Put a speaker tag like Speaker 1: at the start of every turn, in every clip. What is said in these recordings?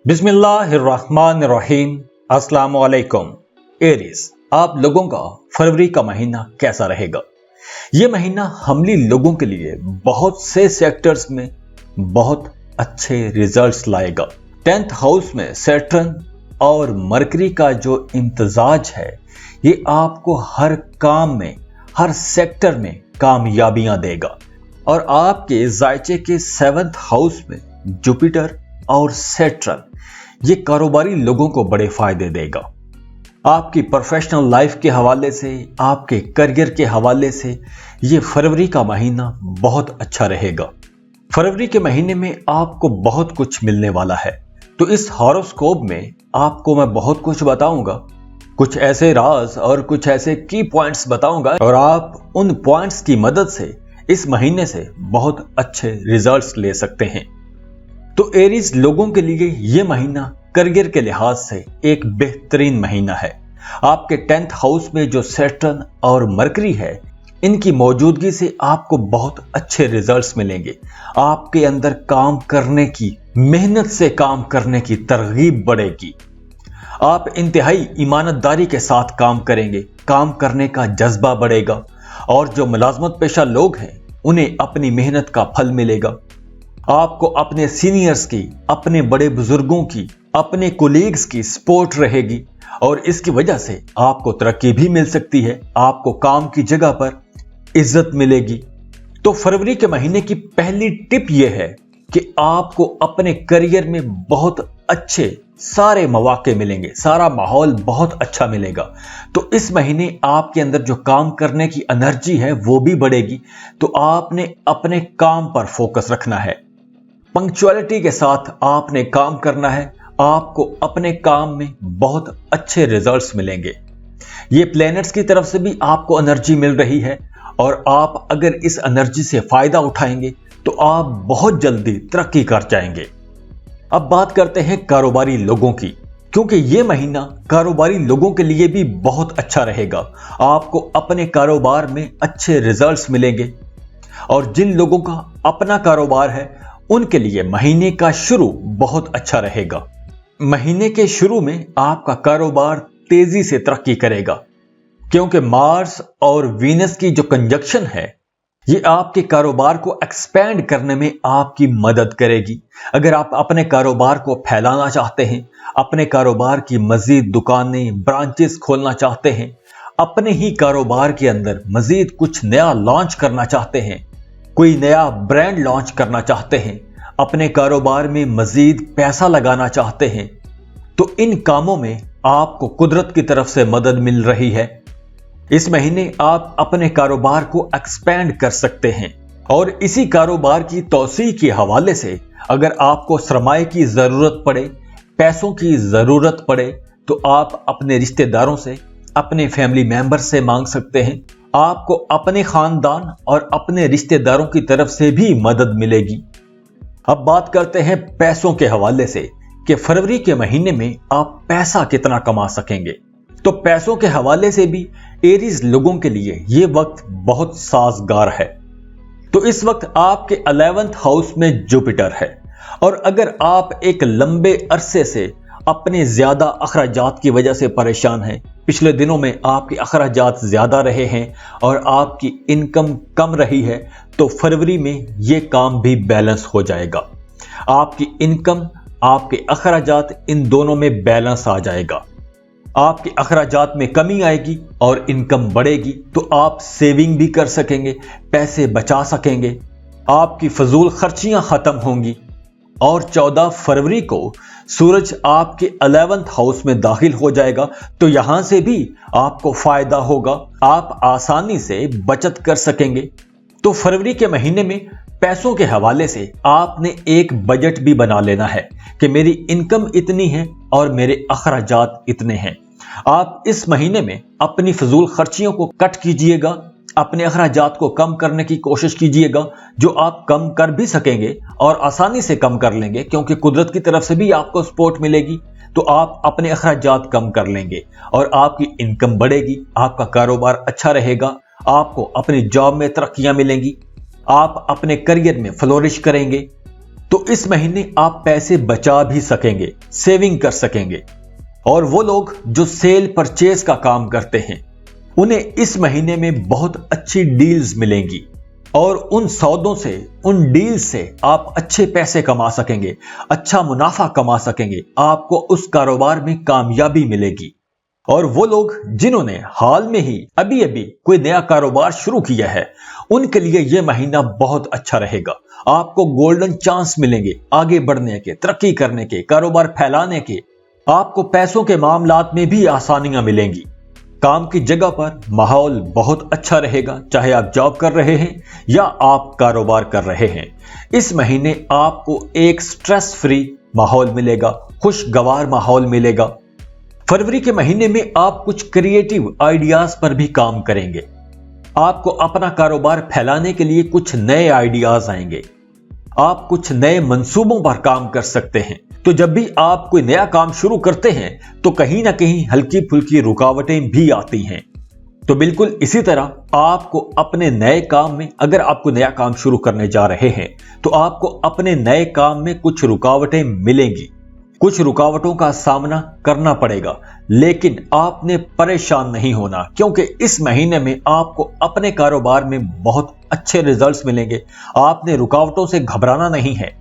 Speaker 1: बिस्मिल्लाहिर्रहमानिर्रहीम। अस्सलाम वालेकुम। एरीज, आप लोगों का फरवरी का महीना कैसा रहेगा? ये महीना हमली लोगों के लिए बहुत से सेक्टर्स में बहुत अच्छे रिजल्ट्स लाएगा। 10th हाउस में सैटर्न और मरकरी का जो इम्तिजाज है, ये आपको हर काम में, हर सेक्टर में कामयाबियां देगा। और आपके जायचे के 7th हाउस में जुपिटर और सैटर्न ये कारोबारी लोगों को बड़े फायदे देगा। आपकी प्रोफेशनल लाइफ के हवाले से, आपके करियर के हवाले से ये फरवरी का महीना बहुत अच्छा रहेगा। फरवरी के महीने में आपको बहुत कुछ मिलने वाला है, तो इस हॉरोस्कोप में आपको मैं बहुत कुछ बताऊंगा, कुछ ऐसे राज और कुछ ऐसे की पॉइंट्स बताऊंगा, और आप उन पॉइंट्स की मदद से इस महीने से बहुत अच्छे रिजल्ट्स ले सकते हैं। तो एरीज लोगों के लिए यह महीना करियर के लिहाज से एक बेहतरीन महीना है। आपके 10th हाउस में जो सैटर्न और मरकरी है, इनकी मौजूदगी से आपको बहुत अच्छे रिजल्ट्स मिलेंगे। आपके अंदर काम करने की, मेहनत से काम करने की तरगीब बढ़ेगी। आप इंतहाई ईमानदारी के साथ काम करेंगे, काम करने का जज्बा बढ़ेगा, और जो मुलाजमत पेशा लोग हैं उन्हें अपनी मेहनत का फल मिलेगा। आपको अपने सीनियर्स की, अपने बड़े बुजुर्गों की, अपने कोलीग्स की सपोर्ट रहेगी, और इसकी वजह से आपको तरक्की भी मिल सकती है। आपको काम की जगह पर इज्जत मिलेगी। तो फरवरी के महीने की पहली टिप यह है कि आपको अपने करियर में बहुत अच्छे सारे मौके मिलेंगे, सारा माहौल बहुत अच्छा मिलेगा। तो इस महीने आपके अंदर जो काम करने की एनर्जी है वो भी बढ़ेगी। तो आपने अपने काम पर फोकस रखना है, पंक्चुअलिटी के साथ आपने काम करना है। आपको अपने काम में बहुत अच्छे रिजल्ट्स मिलेंगे। ये प्लैनेट्स की तरफ से भी आपको एनर्जी मिल रही है, और आप अगर इस एनर्जी से फायदा उठाएंगे तो आप बहुत जल्दी तरक्की कर जाएंगे। अब बात करते हैं कारोबारी लोगों की, क्योंकि ये महीना कारोबारी लोगों के लिए भी बहुत अच्छा रहेगा। आपको अपने कारोबार में अच्छे रिजल्ट्स मिलेंगे, और जिन लोगों का अपना कारोबार है उनके लिए महीने का शुरू बहुत अच्छा रहेगा। महीने के शुरू में आपका कारोबार तेजी से तरक्की करेगा, क्योंकि मार्स और वीनस की जो कंजक्शन है ये आपके कारोबार को एक्सपेंड करने में आपकी मदद करेगी। अगर आप अपने कारोबार को फैलाना चाहते हैं, अपने कारोबार की मजीद दुकानें, ब्रांचेस खोलना चाहते हैं, अपने ही कारोबार के अंदर मजीद कुछ नया लॉन्च करना चाहते हैं, कोई नया ब्रांड लॉन्च करना चाहते हैं, अपने कारोबार में मजीद पैसा लगाना चाहते हैं, तो इन कामों में आपको कुदरत की तरफ से मदद मिल रही है। इस महीने आप अपने कारोबार को एक्सपेंड कर सकते हैं, और इसी कारोबार की तौसी के हवाले से अगर आपको सरमाए की जरूरत पड़े, पैसों की जरूरत पड़े, तो आप अपने रिश्तेदारों से, अपने फैमिली मेंबर से मांग सकते हैं। आपको अपने खानदान और अपने रिश्तेदारों की तरफ से भी मदद मिलेगी। अब बात करते हैं पैसों के हवाले से कि फरवरी के महीने में आप पैसा कितना कमा सकेंगे। तो पैसों के हवाले से भी एरीज लोगों के लिए यह वक्त बहुत साजगार है। तो इस वक्त आपके 11th हाउस में जुपिटर है, और अगर आप एक लंबे अरसे से अपने ज्यादा अखराजात की वजह से परेशान हैं, पिछले दिनों में आपके अखराजात ज्यादा रहे हैं और आपकी इनकम कम रही है, तो फरवरी में यह काम भी बैलेंस हो जाएगा। आपकी इनकम, आपके अखराजात, इन दोनों में बैलेंस आ जाएगा। आपके अखराजात में कमी आएगी और इनकम बढ़ेगी, तो आप सेविंग भी कर सकेंगे, पैसे बचा सकेंगे, आपकी फजूल खर्चियां खत्म होंगी। और 14 फरवरी को सूरज आपके 11th हाउस में दाखिल हो जाएगा, तो यहां से भी आपको फायदा होगा, आप आसानी से बचत कर सकेंगे। तो फरवरी के महीने में पैसों के हवाले से आपने एक बजट भी बना लेना है कि मेरी इनकम इतनी है और मेरे अखराजात इतने हैं। आप इस महीने में अपनी फजूल खर्चियों को कट कीजिएगा, अपने अखराजात को कम करने की कोशिश कीजिएगा, जो आप कम कर भी सकेंगे और आसानी से कम कर लेंगे, क्योंकि कुदरत की तरफ से भी आपको सपोर्ट मिलेगी। तो आप अपने अखराजात कम कर लेंगे और आपकी इनकम बढ़ेगी, आपका कारोबार अच्छा रहेगा, आपको अपनी जॉब में तरक्कियां मिलेंगी, आप अपने करियर में फ्लोरिश करेंगे। तो इस महीने आप पैसे बचा भी सकेंगे, सेविंग कर सकेंगे। और वो लोग जो सेल परचेज का काम करते हैं, उन्हें इस महीने में बहुत अच्छी डील्स मिलेंगी और उन सौदों से, उन डील से आप अच्छे पैसे कमा सकेंगे, अच्छा मुनाफा कमा सकेंगे, आपको उस कारोबार में कामयाबी मिलेगी। और वो लोग जिन्होंने हाल में ही अभी अभी कोई नया कारोबार शुरू किया है, उनके लिए यह महीना बहुत अच्छा रहेगा। आपको गोल्डन चांस मिलेंगे आगे बढ़ने के, तरक्की करने के, कारोबार फैलाने के। आपको पैसों के मामलात में भी आसानियां मिलेंगी। काम की जगह पर माहौल बहुत अच्छा रहेगा, चाहे आप जॉब कर रहे हैं या आप कारोबार कर रहे हैं। इस महीने आपको एक स्ट्रेस फ्री माहौल मिलेगा, खुशगवार माहौल मिलेगा। फरवरी के महीने में आप कुछ क्रिएटिव आइडियाज पर भी काम करेंगे। आपको अपना कारोबार फैलाने के लिए कुछ नए आइडियाज आएंगे। आप कुछ नए मंसूबों पर काम कर सकते हैं। तो जब भी आप कोई नया काम शुरू करते हैं तो कहीं ना कहीं हल्की फुल्की रुकावटें भी आती हैं। तो बिल्कुल इसी तरह आपको अपने नए काम में, अगर आपको नया काम शुरू करने जा रहे हैं तो आपको अपने नए काम में कुछ रुकावटें मिलेंगी, कुछ रुकावटों का सामना करना पड़ेगा। लेकिन आपने परेशान नहीं होना, क्योंकि इस महीने में आपको अपने कारोबार में बहुत अच्छे रिजल्ट्स मिलेंगे। आपने रुकावटों से घबराना नहीं है।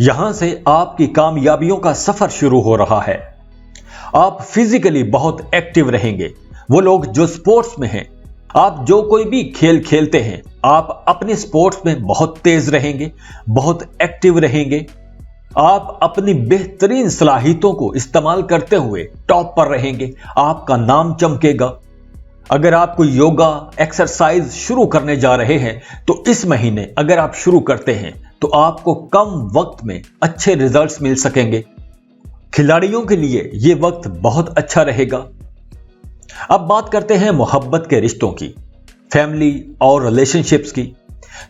Speaker 1: यहां से आपकी कामयाबियों का सफर शुरू हो रहा है। आप फिजिकली बहुत एक्टिव रहेंगे। वो लोग जो स्पोर्ट्स में हैं, आप जो कोई भी खेल खेलते हैं, आप अपने स्पोर्ट्स में बहुत तेज रहेंगे, बहुत एक्टिव रहेंगे। आप अपनी बेहतरीन सलाहियतों को इस्तेमाल करते हुए टॉप पर रहेंगे। आपका नाम चमकेगा। अगर आप कोई योगा एक्सरसाइज शुरू करने जा रहे हैं तो इस महीने अगर आप शुरू करते हैं तो आपको कम वक्त में अच्छे रिजल्ट्स मिल सकेंगे। खिलाड़ियों के लिए यह वक्त बहुत अच्छा रहेगा। अब बात करते हैं मोहब्बत के रिश्तों की, फैमिली और रिलेशनशिप्स की।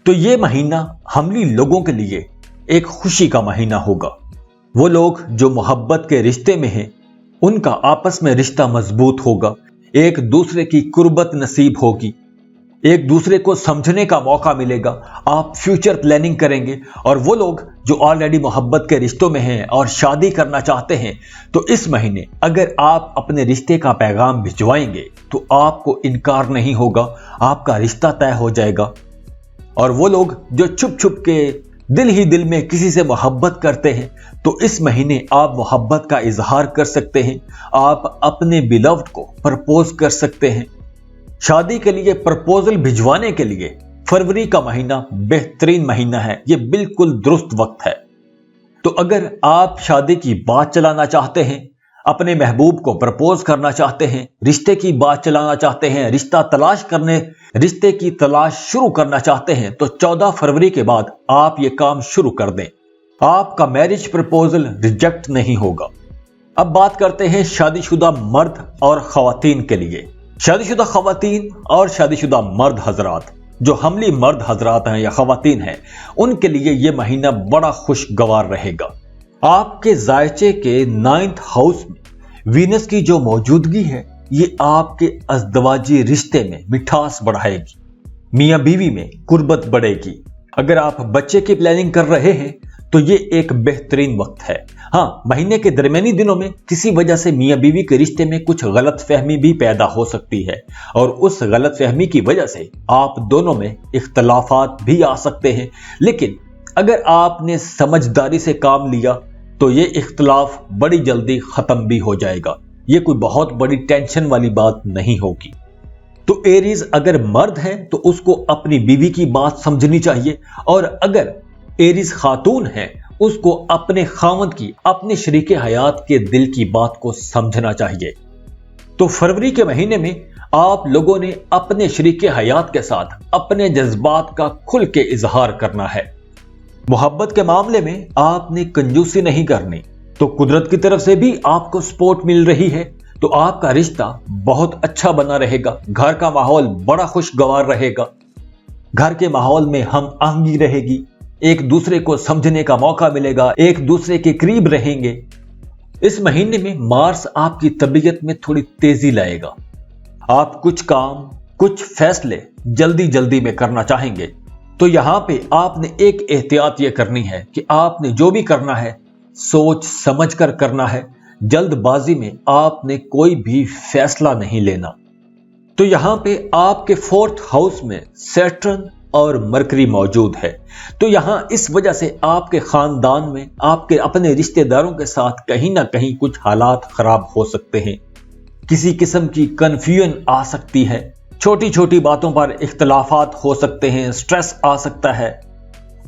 Speaker 1: तो यह महीना हमली लोगों के लिए एक खुशी का महीना होगा। वो लोग जो मोहब्बत के रिश्ते में हैं, उनका आपस में रिश्ता मजबूत होगा। एक दूसरे की कुर्बत नसीब होगी, एक दूसरे को समझने का मौका मिलेगा। आप फ्यूचर प्लानिंग करेंगे। और वो लोग जो ऑलरेडी मोहब्बत के रिश्तों में हैं और शादी करना चाहते हैं, तो इस महीने अगर आप अपने रिश्ते का पैगाम भिजवाएंगे तो आपको इनकार नहीं होगा, आपका रिश्ता तय हो जाएगा। और वो लोग जो छुप छुप के दिल ही दिल में किसी से मोहब्बत करते हैं, तो इस महीने आप मोहब्बत का इजहार कर सकते हैं। आप अपने बिलव्ड को प्रपोज कर सकते हैं। शादी के लिए प्रपोजल भिजवाने के लिए फरवरी का महीना बेहतरीन महीना है। यह बिल्कुल दुरुस्त वक्त है। तो अगर आप शादी की बात चलाना चाहते हैं, अपने महबूब को प्रपोज करना चाहते हैं, रिश्ते की बात चलाना चाहते हैं, रिश्ते की तलाश शुरू करना चाहते हैं, तो 14 फरवरी के बाद आप ये काम शुरू कर दें। आपका मैरिज प्रपोजल रिजेक्ट नहीं होगा। अब बात करते हैं शादीशुदा मर्द और खवातीन के लिए। शादीशुदा खवातीन और शादीशुदा मर्द हजरात, जो हमली मर्द हजरात हैं या खवातीन हैं, उनके लिए यह महीना बड़ा खुशगवार रहेगा। आपके जायचे के 9th हाउस में वीनस की जो मौजूदगी है, ये आपके अज़दवाजी रिश्ते में मिठास बढ़ाएगी। मियां बीवी में कुर्बत बढ़ेगी। अगर आप बच्चे की प्लानिंग कर रहे हैं तो ये एक बेहतरीन वक्त है। हाँ, महीने के दरमियानी दिनों में किसी वजह से मियां बीवी के रिश्ते में कुछ गलतफहमी भी पैदा हो सकती है और उस गलतफहमी की वजह से आप दोनों में इख्तलाफात भी आ सकते हैं। लेकिन अगर आपने समझदारी से काम लिया तो ये इख्तलाफ बड़ी जल्दी खत्म भी हो जाएगा। ये कोई बहुत बड़ी टेंशन वाली बात नहीं होगी। तो एरीज अगर मर्द है तो उसको अपनी बीवी की बात समझनी चाहिए, और अगर एरीज खातून है उसको अपने खामद की, अपने शरीके हयात के दिल की बात को समझना चाहिए। तो फरवरी के महीने में आप लोगों ने अपने शरीके हयात के साथ अपने जज्बात का खुल के इजहार करना है। मोहब्बत के मामले में आपने कंजूसी नहीं करनी। तो कुदरत की तरफ से भी आपको सपोर्ट मिल रही है, तो आपका रिश्ता बहुत अच्छा बना रहेगा। घर का माहौल बड़ा खुशगवार रहेगा। घर के माहौल में हम आहंगी रहेगी, एक दूसरे को समझने का मौका मिलेगा, एक दूसरे के करीब रहेंगे। इस महीने में मार्स आपकी तबीयत में थोड़ी तेजी लाएगा। आप कुछ काम, कुछ फैसले जल्दी जल्दी में करना चाहेंगे। तो यहां पे आपने एक एहतियात ये करनी है कि आपने जो भी करना है सोच समझ कर करना है। जल्दबाजी में आपने कोई भी फैसला नहीं लेना। तो यहां पे आपके 4th हाउस में सैटर्न और मरकरी मौजूद है। तो यहां इस वजह से आपके खानदान में आपके अपने रिश्तेदारों के साथ कहीं ना कहीं कुछ हालात खराब हो सकते हैं। किसी किस्म की कंफ्यूजन आ सकती है, छोटी छोटी बातों पर इख्तलाफात हो सकते हैं, स्ट्रेस आ सकता है।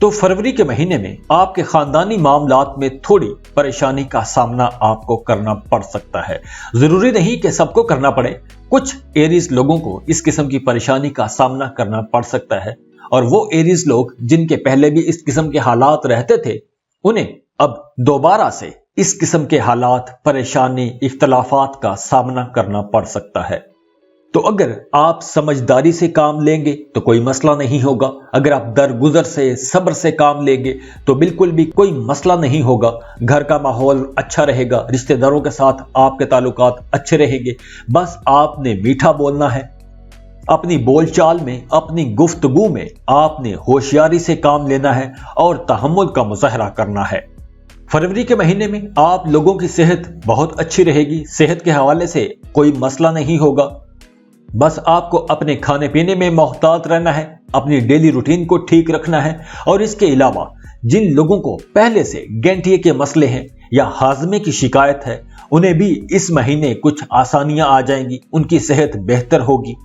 Speaker 1: तो फरवरी के महीने में आपके खानदानी मामलात में थोड़ी परेशानी का सामना आपको करना पड़ सकता है। जरूरी नहीं कि सबको करना पड़े, कुछ एरीज लोगों को इस किस्म की परेशानी का सामना करना पड़ सकता है। और वो एरीज लोग जिनके पहले भी इस किस्म के हालात रहते थे, उन्हें अब दोबारा से इस किस्म के हालात, परेशानी, इख्तलाफात का सामना करना पड़ सकता है। तो अगर आप समझदारी से काम लेंगे तो कोई मसला नहीं होगा। अगर आप दरगुजर से, सब्र से काम लेंगे तो बिल्कुल भी कोई मसला नहीं होगा। घर का माहौल अच्छा रहेगा, रिश्तेदारों के साथ आपके ताल्लुकात अच्छे रहेंगे। बस आपने मीठा बोलना है, अपनी बोलचाल में, अपनी गुफ्तगू में आपने होशियारी से काम लेना है और तहम्मुल का मुजाहरा करना है। फरवरी के महीने में आप लोगों की सेहत बहुत अच्छी रहेगी। सेहत के हवाले से कोई मसला नहीं होगा। बस आपको अपने खाने पीने में मोहतात रहना है, अपनी डेली रूटीन को ठीक रखना है। और इसके अलावा जिन लोगों को पहले से गैंठिए के मसले हैं या हाजमे की शिकायत है, उन्हें भी इस महीने कुछ आसानियां आ जाएंगी, उनकी सेहत बेहतर होगी।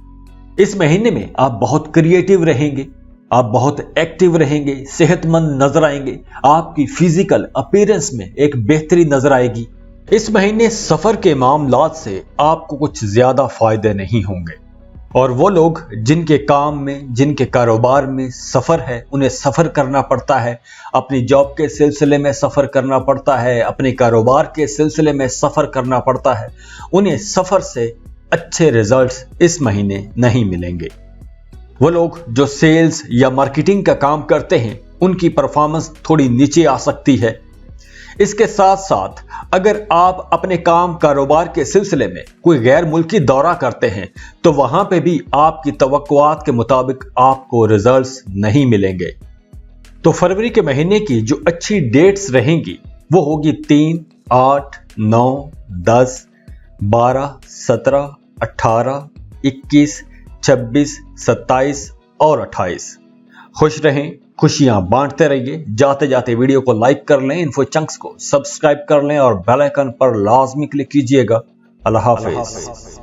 Speaker 1: इस महीने में आप बहुत क्रिएटिव रहेंगे, आप बहुत एक्टिव रहेंगे, सेहतमंद नजर आएंगे। आपकी फिजिकल अपीयरेंस में एक बेहतरी नजर आएगी। इस महीने सफर के मामलात से आपको कुछ ज्यादा फायदे नहीं होंगे। और वो लोग जिनके काम में, जिनके कारोबार में सफर है, उन्हें सफर करना पड़ता है, अपनी जॉब के सिलसिले में सफर करना पड़ता है, अपने कारोबार के सिलसिले में सफर करना पड़ता है, उन्हें सफर से अच्छे रिजल्ट्स इस महीने नहीं मिलेंगे। वो लोग जो सेल्स या मार्केटिंग का काम करते हैं, उनकी परफॉर्मेंस थोड़ी नीचे आ सकती है। इसके साथ साथ अगर आप अपने काम कारोबार के सिलसिले में कोई गैर मुल्की दौरा करते हैं तो वहां पे भी आपकी तवक्कुआत के मुताबिक आपको रिजल्ट्स नहीं मिलेंगे। तो फरवरी के महीने की जो अच्छी डेट्स रहेंगी वो होगी 3, 8, 9, 10, 12, 17, 18, 21, 26, 27 और 28। खुश रहें, खुशियां बांटते रहिए। जाते जाते वीडियो को लाइक कर लें, इन्फो चंक्स को सब्सक्राइब कर लें और बेल आइकन पर लाजमी क्लिक कीजिएगा। अल्लाह हाफिज।